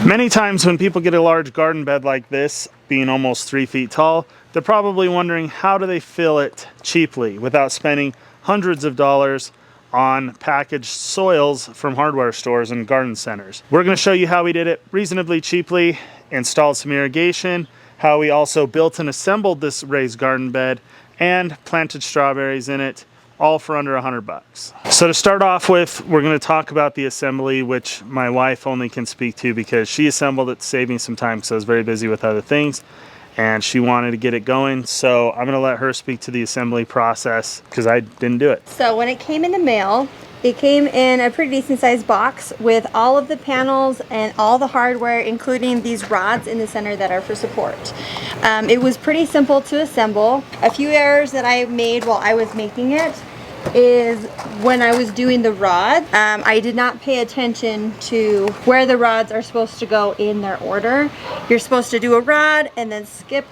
Many times when people get a large garden bed like this, being almost 3 feet tall, they're probably wondering how do they fill it cheaply without spending hundreds of dollars on packaged soils from hardware stores and garden centers. We're going to show you how we did it reasonably cheaply, installed some irrigation, how we also built and assembled this raised garden bed, and planted strawberries in it, all for under $100. So to start off with, we're going to talk about the assembly, which my wife only can speak to because she assembled it to save me some time because I was very busy with other things and she wanted to get it going. So I'm going to let her speak to the assembly process because I didn't do it. So when it came in the mail, it came in a pretty decent sized box with all of the panels and all the hardware, including these rods in the center that are for support. It was pretty simple to assemble. A few errors that I made while I was making it is when I was doing the rod, I did not pay attention to where the rods are supposed to go in their order. You're supposed to do a rod and then skip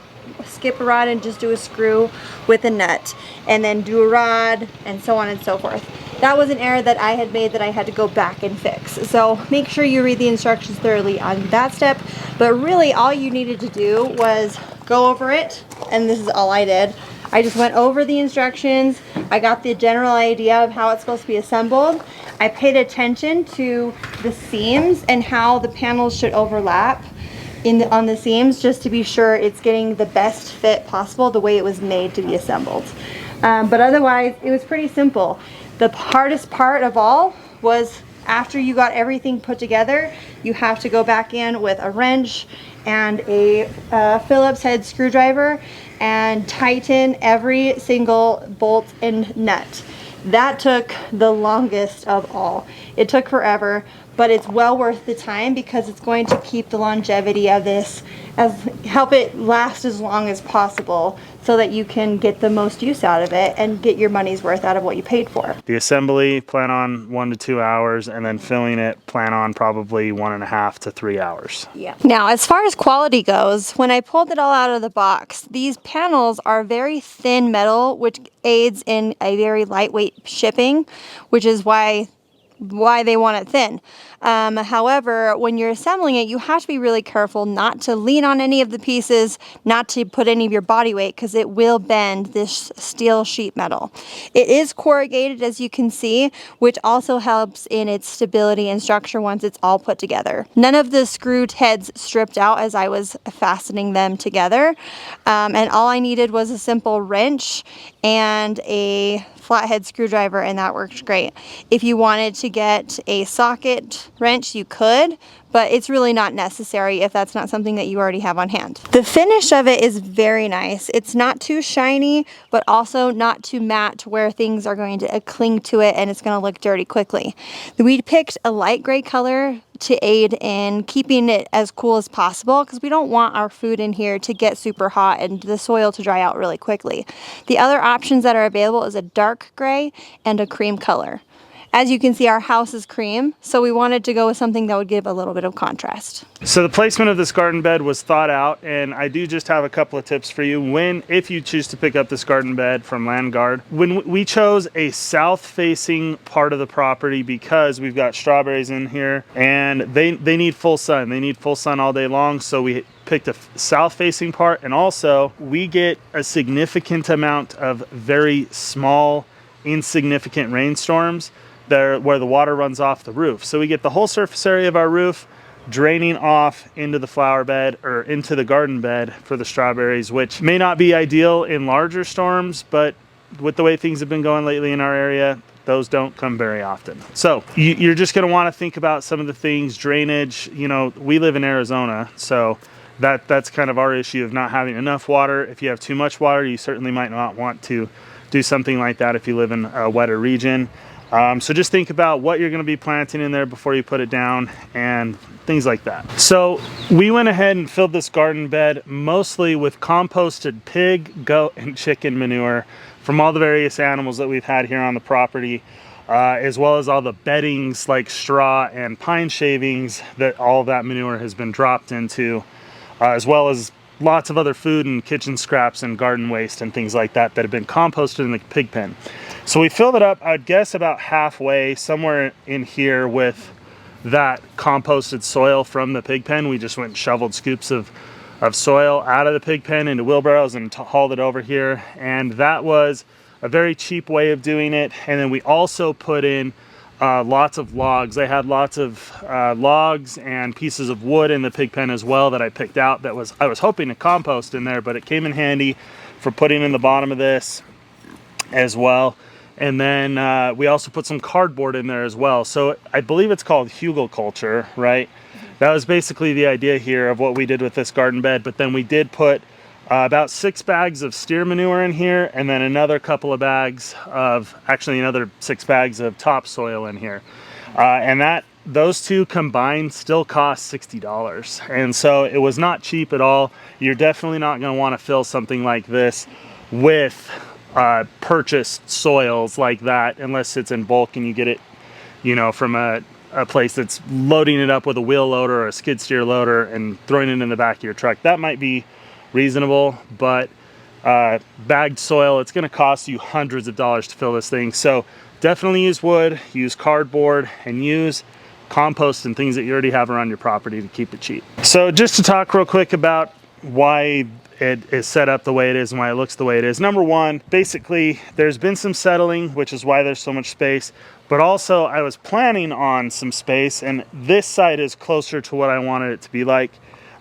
a rod and just do a screw with a nut, and then do a rod, and so on and so forth. That was an error that I had made that I had to go back and fix. So make sure you read the instructions thoroughly on that step. But really all you needed to do was go over it, and this is all I did. I just went over the instructions. I got the general idea of how it's supposed to be assembled. I paid attention to the seams and how the panels should overlap on the seams, just to be sure it's getting the best fit possible the way it was made to be assembled. But otherwise, it was pretty simple. The hardest part of all was after you got everything put together, you have to go back in with a wrench and a Phillips head screwdriver and tighten every single bolt and nut. That took the longest of all. It took forever, but it's well worth the time because it's going to keep the longevity of this, help it last as long as possible so that you can get the most use out of it and get your money's worth out of what you paid for. The assembly, plan on 1 to 2 hours, and then filling it, plan on probably 1.5 to 3 hours. Yeah. Now, as far as quality goes, when I pulled it all out of the box, these panels are very thin metal, which aids in a very lightweight shipping, which is why they want it thin. However, when you're assembling it, you have to be really careful not to lean on any of the pieces, not to put any of your body weight, because it will bend this steel sheet metal. It is corrugated, as you can see, which also helps in its stability and structure once it's all put together. None of the screwed heads stripped out as I was fastening them together, and all I needed was a simple wrench and a flathead screwdriver, and that worked great. If you wanted to get a socket wrench, you could, but it's really not necessary if that's not something that you already have on hand. The finish of it is very nice. It's not too shiny, but also not too matte where things are going to cling to it and it's going to look dirty quickly. We picked a light gray color to aid in keeping it as cool as possible because we don't want our food in here to get super hot and the soil to dry out really quickly. The other options that are available is a dark gray and a cream color. As you can see, our house is cream, so we wanted to go with something that would give a little bit of contrast. So the placement of this garden bed was thought out, and I do just have a couple of tips for you if you choose to pick up this garden bed from Landguard. When we chose a south-facing part of the property because we've got strawberries in here, and they need full sun. They need full sun all day long, so we picked a south-facing part, and also we get a significant amount of very small, insignificant rainstorms where the water runs off the roof. So we get the whole surface area of our roof draining off into the flower bed or into the garden bed for the strawberries, which may not be ideal in larger storms, but with the way things have been going lately in our area, those don't come very often. So you're just going to want to think about some of the things, drainage. You know, we live in Arizona, so that's kind of our issue of not having enough water. If you have too much water, you certainly might not want to do something like that if you live in a wetter region. So just think about what you're going to be planting in there before you put it down and things like that. So we went ahead and filled this garden bed mostly with composted pig, goat, and chicken manure from all the various animals that we've had here on the property, as well as all the beddings like straw and pine shavings that all of that manure has been dropped into, as well as lots of other food and kitchen scraps and garden waste and things like that that have been composted in the pig pen. So we filled it up, I'd guess about halfway, somewhere in here with that composted soil from the pig pen. We just went and shoveled scoops of soil out of the pig pen into wheelbarrows and hauled it over here. And that was a very cheap way of doing it. And then we also put in lots of logs. I had lots of logs and pieces of wood in the pig pen as well that I picked out that I was hoping to compost in there, but it came in handy for putting in the bottom of this as well. And then we also put some cardboard in there as well. So I believe it's called hugelkultur, right? That was basically the idea here of what we did with this garden bed. But then we did put about 6 bags of steer manure in here, and then another couple of bags of, actually another 6 bags of topsoil in here. And those two combined still cost $60. And so it was not cheap at all. You're definitely not going to want to fill something like this with purchased soils like that unless it's in bulk and you get it, you know, from a place that's loading it up with a wheel loader or a skid steer loader and throwing it in the back of your truck. That might be reasonable, but bagged soil, it's going to cost you hundreds of dollars to fill this thing. So definitely use wood, use cardboard, and use compost and things that you already have around your property to keep it cheap. So just to talk real quick about why it is set up the way it is and why it looks the way it is. Number one, basically there's been some settling, which is why there's so much space, but also I was planning on some space, and this side is closer to what I wanted it to be like.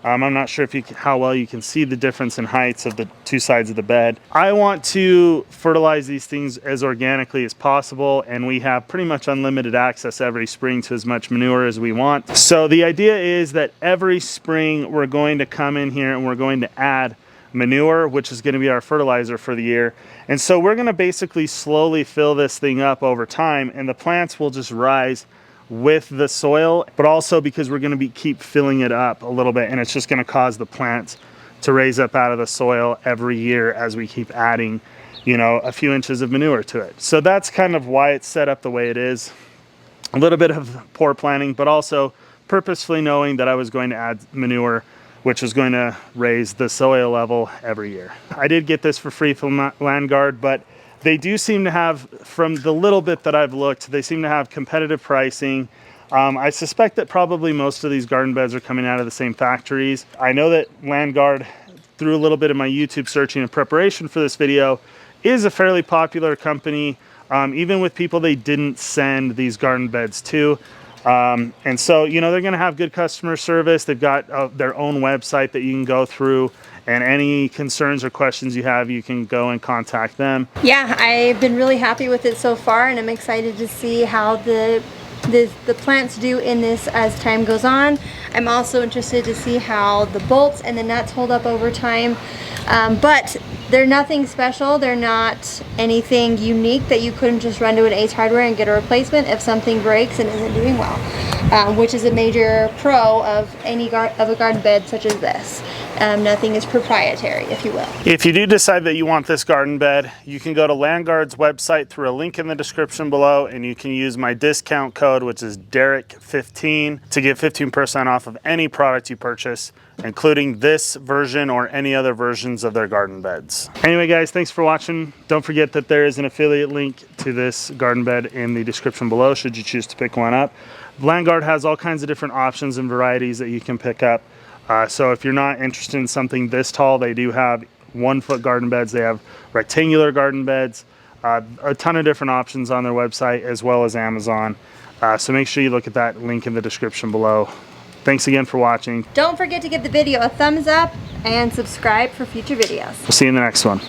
I'm not sure how well you can see the difference in heights of the two sides of the bed. I want to fertilize these things as organically as possible, and we have pretty much unlimited access every spring to as much manure as we want. So the idea is that every spring we're going to come in here and we're going to add manure, which is going to be our fertilizer for the year. And so we're going to basically slowly fill this thing up over time, and the plants will just rise with the soil, but also because we're going to keep filling it up a little bit, and it's just going to cause the plants to raise up out of the soil every year as we keep adding, you know, a few inches of manure to it. So that's kind of why it's set up the way it is. A little bit of poor planning, but also purposefully knowing that I was going to add manure, which is going to raise the soil level every year. I did get this for free from Landguard, but they do seem to have, from the little bit that I've looked, they seem to have competitive pricing. I suspect that probably most of these garden beds are coming out of the same factories. I know that Landguard, through a little bit of my YouTube searching in preparation for this video, is a fairly popular company, even with people they didn't send these garden beds to. And so, you know, they're going to have good customer service. They've got their own website that you can go through, and any concerns or questions you have, you can go and contact them. Yeah, I've been really happy with it so far, and I'm excited to see how the plants do in this as time goes on. I'm also interested to see how the bolts and the nuts hold up over time. But they're nothing special. They're not anything unique that you couldn't just run to an Ace Hardware and get a replacement if something breaks and isn't doing well, which is a major pro of a garden bed such as this. Nothing is proprietary, if you will. If you do decide that you want this garden bed, you can go to Landguard's website through a link in the description below, and you can use my discount code, which is Derek15, to get 15% off of any product you purchase, including this version or any other versions of their garden beds. Anyway guys, thanks for watching. Don't forget that there is an affiliate link to this garden bed in the description below should you choose to pick one up. Landguard has all kinds of different options and varieties that you can pick up. So if you're not interested in something this tall, they do have 1-foot garden beds. They have rectangular garden beds, a ton of different options on their website as well as Amazon. So make sure you look at that link in the description below. Thanks again for watching. Don't forget to give the video a thumbs up and subscribe for future videos. We'll see you in the next one.